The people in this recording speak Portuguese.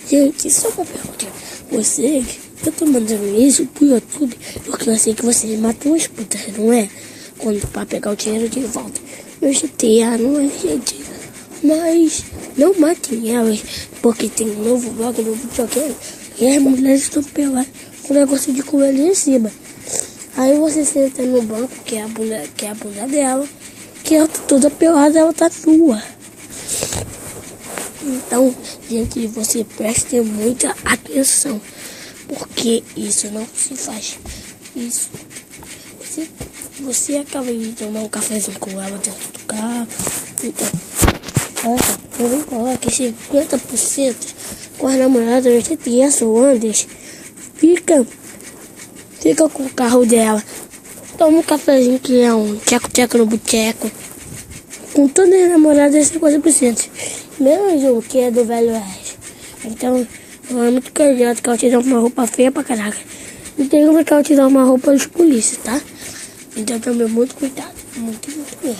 Gente, só uma pergunta. Eu tô mandando isso pro YouTube porque eu sei que vocês matam as putas, não é? Pra pegar o dinheiro de volta. No GTA não é, gente. Mas não matem elas, porque tem um novo blog, novo videogame, e as mulheres estão peladas com um negócio de coelho em cima. Aí você senta no banco, que é a bunda dela, que ela tá toda pelada, ela tá nua. Então, gente, você preste muita atenção, porque isso não se faz. Isso. Você acaba de tomar um cafezinho com ela dentro do carro. Então, eu vou falar que 50% com as namoradas de criança ou antes fica com o carro dela. Toma um cafezinho que é um tcheco-tcheco no boteco. Com todas as namoradas, 50%. Menos um que é do Velho Oeste. Então, não é muito candidato que ela te dá uma roupa feia pra caraca. Não tem como que ela te dá uma roupa de polícia, tá? Então, tome muito cuidado. Muito mesmo.